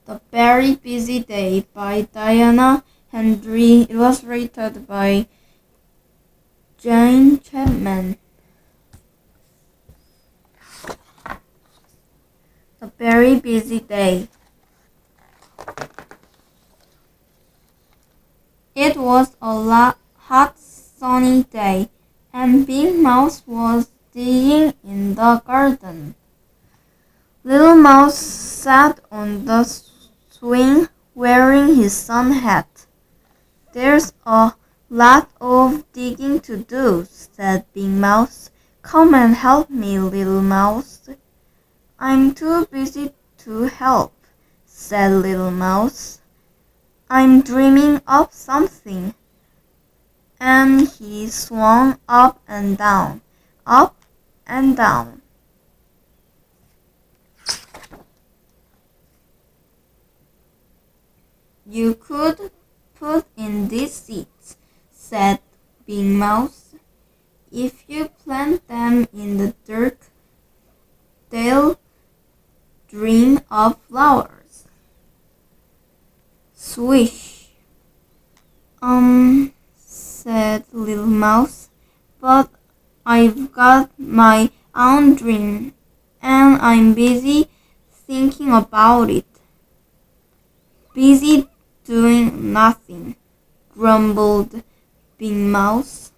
The Very Busy Day by Diana Hendry, illustrated by Jane Chapman. The Very Busy Day. It was a hot sunny day, and Big Mouse was digging in the garden. Little Mouse sat on the swing wearing his sun hat. "There's a lot of digging to do," said Big Mouse. "Come and help me, Little Mouse." "I'm too busy to help," said Little Mouse. "I'm dreaming up something." And he swung up and down, up and down. "You could put in these seeds," said Big Mouse. "If you plant them in the dirt, they'll dream of flowers." Swish. Said Little Mouse, "but I've got my own dream, and I'm busy thinking about it." "Busy doing nothing," grumbled Big Mouse.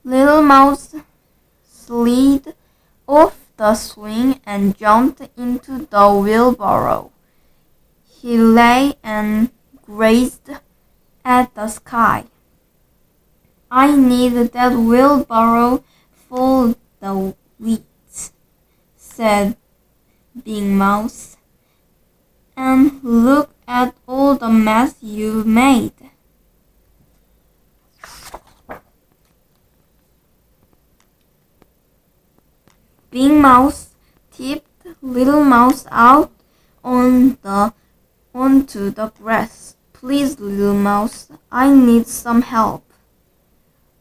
Little Mouse slid off the swing and jumped into the wheelbarrow. He lay and gazed at the sky. "I need that wheelbarrow for the weeds," said Big Mouse. "And look at all the mess you made." Big Mouse tipped Little Mouse out onto the grass. "Please, Little Mouse, I need some help."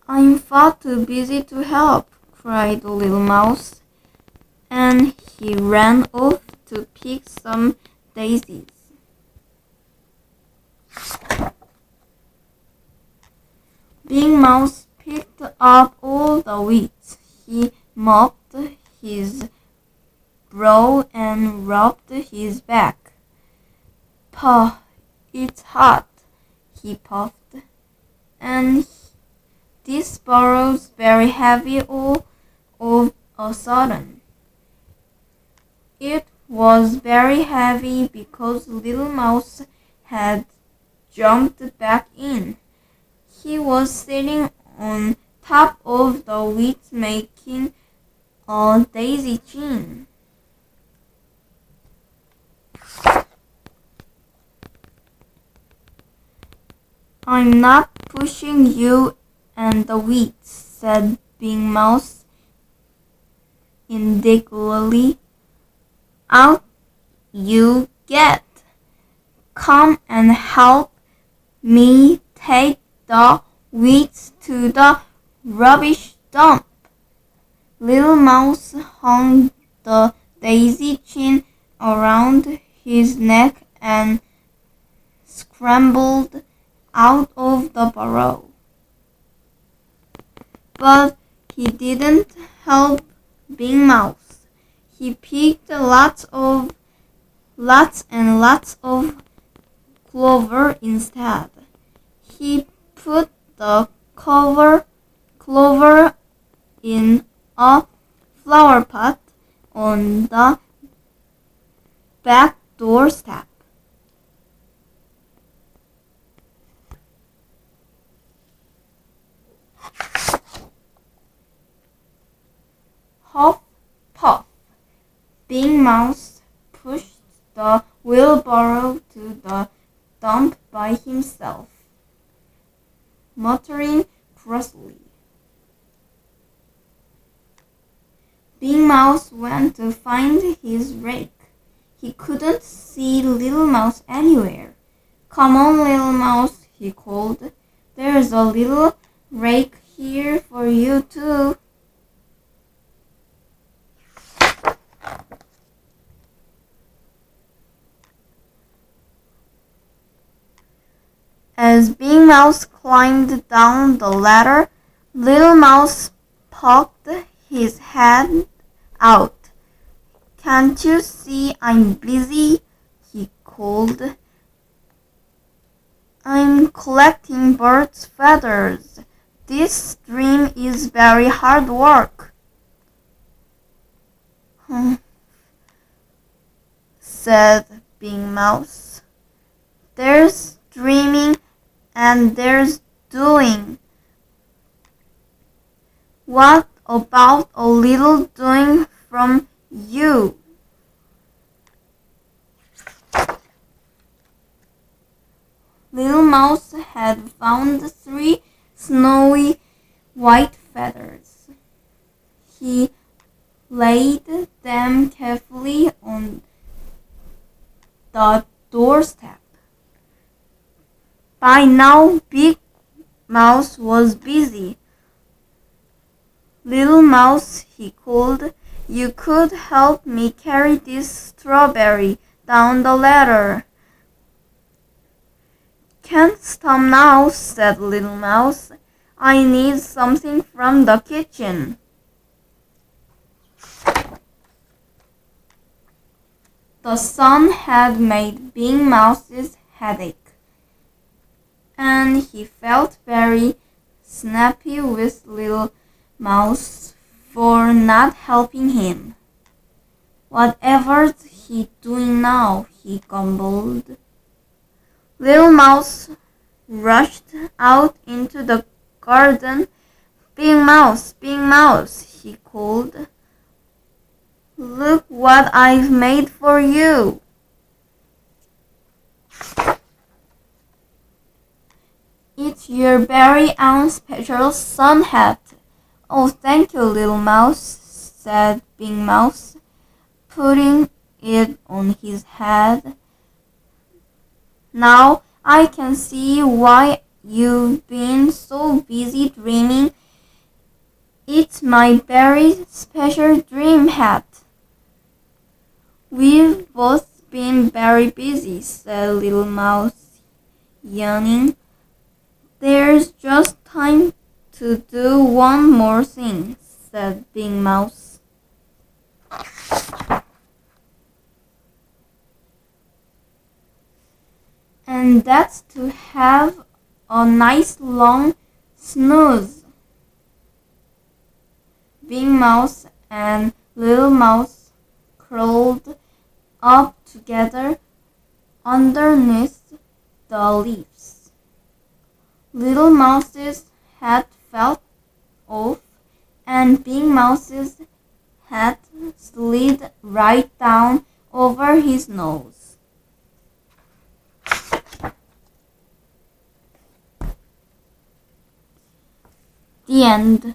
"I'm far too busy to help," cried Little Mouse, and he ran off to pick some daisies. Big Mouse picked up all the weeds. He mopped his brow and rubbed his back. "Pah, it's hot," he puffed, "and this barrow's very heavy all of a sudden." It was very heavy because Little Mouse had jumped back in. He was sitting on top of the weeds making a daisy chain. "I'm not pushing you and the weeds," said Big Mouse indignantly. "Out you get! Come and help me take the weeds to the rubbish dump." Little Mouse hung the daisy chain around his neck and scrambled out of the burrow. But he didn't help Big Mouse. He picked lots and lots of clover instead. He put the clover in a flower pot on the back doorstep. Huff, puff. Big Mouse pushed the wheelbarrow to the dump by himself, muttering crossly. Big Mouse went to find his rake. He couldn't see Little Mouse anywhere. "Come on, Little Mouse," he called. "There's a little rake here for you too." Mouse climbed down the ladder. Little Mouse poked his head out. "Can't you see I'm busy?" he called. "I'm collecting birds' feathers. This dream is very hard work." "Humph," said Big Mouse. "There's dreaming and there's doing. What about a little doing from you?" Little Mouse had found 3 snowy white feathers. He laid them carefully on the doorstep. By now, Big Mouse was busy. "Little Mouse," he called, "you could help me carry this strawberry down the ladder." "Can't stop now," said Little Mouse. "I need something from the kitchen." The sun had made Big Mouse's headache, and he felt very snappy with Little Mouse for not helping him. "Whatever's he doing now?" he grumbled. Little Mouse rushed out into the garden. Big Mouse," he called. "Look what I've made for you." "It's your very own special sun hat." "Oh, thank you, Little Mouse," said Big Mouse, putting it on his head. "Now I can see why you've been so busy dreaming. It's my very special dream hat." "We've both been very busy," said Little Mouse, yawning. "There's just time to do one more thing," said Big Mouse. "And that's to have a nice long snooze." Big Mouse and Little Mouse curled up together underneath the leaves. Little Mouse's hat fell off, and Big Mouse's hat slid right down over his nose. The end.